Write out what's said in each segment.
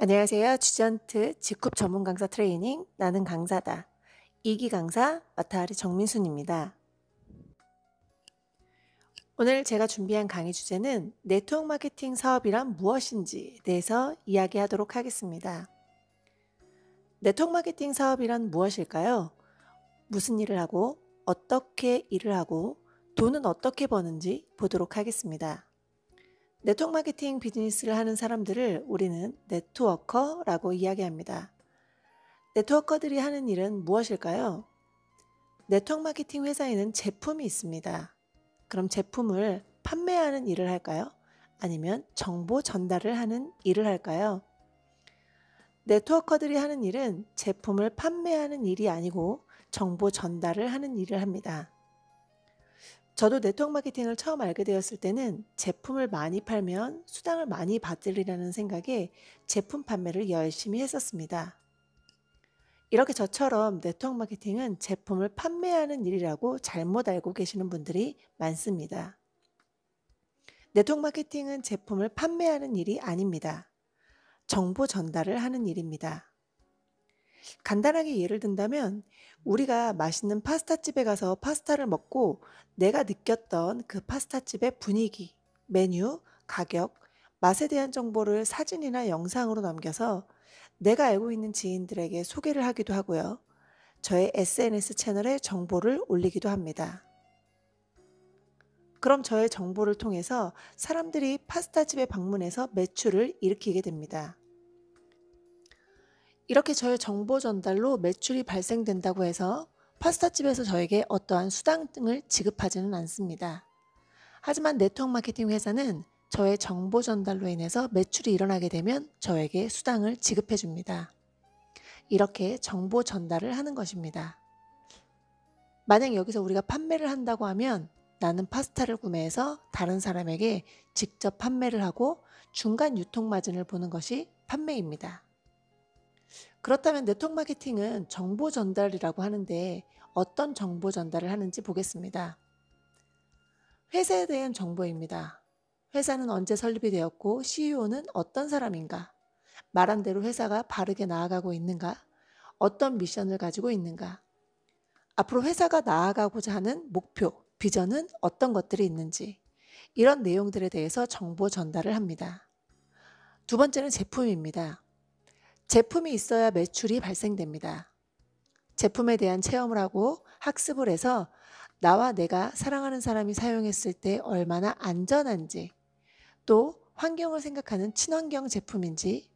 안녕하세요. 쥐전트 직급 전문 강사 트레이닝 나는 강사다. 2기 강사 마타하리 정민순입니다. 오늘 제가 준비한 강의 주제는 네트워크 마케팅 사업이란 무엇인지에 대해서 이야기하도록 하겠습니다. 네트워크 마케팅 사업이란 무엇일까요? 무슨 일을 하고 어떻게 일을 하고 돈은 어떻게 버는지 보도록 하겠습니다. 네트워크 마케팅 비즈니스를 하는 사람들을 우리는 네트워커라고 이야기합니다. 네트워커들이 하는 일은 무엇일까요? 네트워크 마케팅 회사에는 제품이 있습니다. 그럼 제품을 판매하는 일을 할까요? 아니면 정보 전달을 하는 일을 할까요? 네트워커들이 하는 일은 제품을 판매하는 일이 아니고 정보 전달을 하는 일을 합니다. 저도 네트워크 마케팅을 처음 알게 되었을 때는 제품을 많이 팔면 수당을 많이 받으리라는 생각에 제품 판매를 열심히 했었습니다. 이렇게 저처럼 네트워크 마케팅은 제품을 판매하는 일이라고 잘못 알고 계시는 분들이 많습니다. 네트워크 마케팅은 제품을 판매하는 일이 아닙니다. 정보 전달을 하는 일입니다. 간단하게 예를 든다면 우리가 맛있는 파스타집에 가서 파스타를 먹고 내가 느꼈던 그 파스타집의 분위기, 메뉴, 가격, 맛에 대한 정보를 사진이나 영상으로 남겨서 내가 알고 있는 지인들에게 소개를 하기도 하고요. 저의 SNS 채널에 정보를 올리기도 합니다. 그럼 저의 정보를 통해서 사람들이 파스타집에 방문해서 매출을 일으키게 됩니다. 이렇게 저의 정보 전달로 매출이 발생된다고 해서 파스타집에서 저에게 어떠한 수당 등을 지급하지는 않습니다. 하지만 네트워크 마케팅 회사는 저의 정보 전달로 인해서 매출이 일어나게 되면 저에게 수당을 지급해 줍니다. 이렇게 정보 전달을 하는 것입니다. 만약 여기서 우리가 판매를 한다고 하면 나는 파스타를 구매해서 다른 사람에게 직접 판매를 하고 중간 유통 마진을 보는 것이 판매입니다. 그렇다면 네트워크 마케팅은 정보 전달이라고 하는데 어떤 정보 전달을 하는지 보겠습니다. 회사에 대한 정보입니다. 회사는 언제 설립이 되었고 CEO는 어떤 사람인가? 말한 대로 회사가 바르게 나아가고 있는가? 어떤 미션을 가지고 있는가? 앞으로 회사가 나아가고자 하는 목표, 비전은 어떤 것들이 있는지 이런 내용들에 대해서 정보 전달을 합니다. 두 번째는 제품입니다. 제품이 있어야 매출이 발생됩니다. 제품에 대한 체험을 하고 학습을 해서 나와 내가 사랑하는 사람이 사용했을 때 얼마나 안전한지 또 환경을 생각하는 친환경 제품인지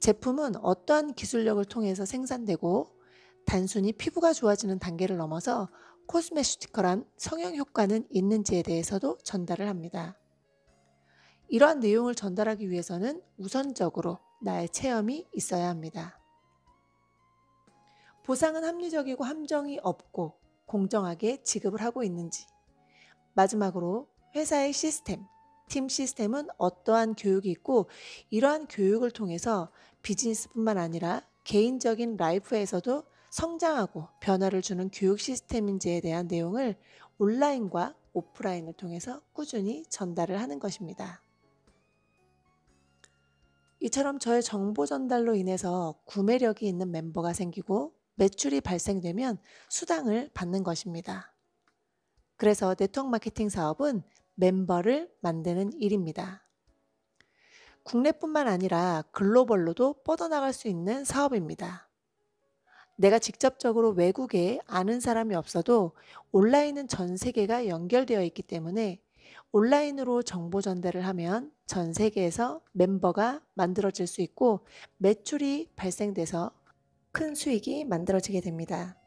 제품은 어떠한 기술력을 통해서 생산되고 단순히 피부가 좋아지는 단계를 넘어서 코스메티컬한 성형 효과는 있는지에 대해서도 전달을 합니다. 이러한 내용을 전달하기 위해서는 우선적으로 나의 체험이 있어야 합니다. 보상은 합리적이고 함정이 없고 공정하게 지급을 하고 있는지 마지막으로 회사의 시스템, 팀 시스템은 어떠한 교육이 있고 이러한 교육을 통해서 비즈니스뿐만 아니라 개인적인 라이프에서도 성장하고 변화를 주는 교육 시스템인지에 대한 내용을 온라인과 오프라인을 통해서 꾸준히 전달을 하는 것입니다. 이처럼 저의 정보 전달로 인해서 구매력이 있는 멤버가 생기고 매출이 발생되면 수당을 받는 것입니다. 그래서 네트워크 마케팅 사업은 멤버를 만드는 일입니다. 국내뿐만 아니라 글로벌로도 뻗어나갈 수 있는 사업입니다. 내가 직접적으로 외국에 아는 사람이 없어도 온라인은 전 세계가 연결되어 있기 때문에 온라인으로 정보 전달을 하면 전 세계에서 멤버가 만들어질 수 있고 매출이 발생돼서 큰 수익이 만들어지게 됩니다.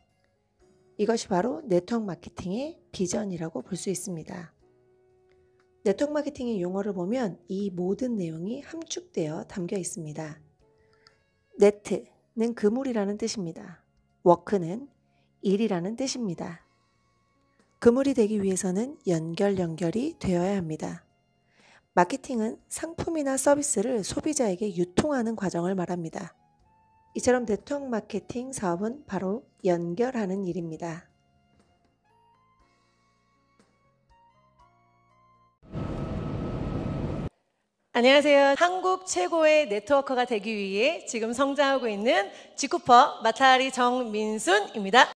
이것이 바로 네트워크 마케팅의 비전이라고 볼 수 있습니다. 네트워크 마케팅의 용어를 보면 이 모든 내용이 함축되어 담겨 있습니다. 네트는 그물이라는 뜻입니다. 워크는 일이라는 뜻입니다. 그물이 되기 위해서는 연결이 되어야 합니다. 마케팅은 상품이나 서비스를 소비자에게 유통하는 과정을 말합니다. 이처럼 네트워크 마케팅 사업은 바로 연결하는 일입니다. 안녕하세요. 한국 최고의 네트워커가 되기 위해 지금 성장하고 있는 지쿠퍼 마타리 정민순입니다.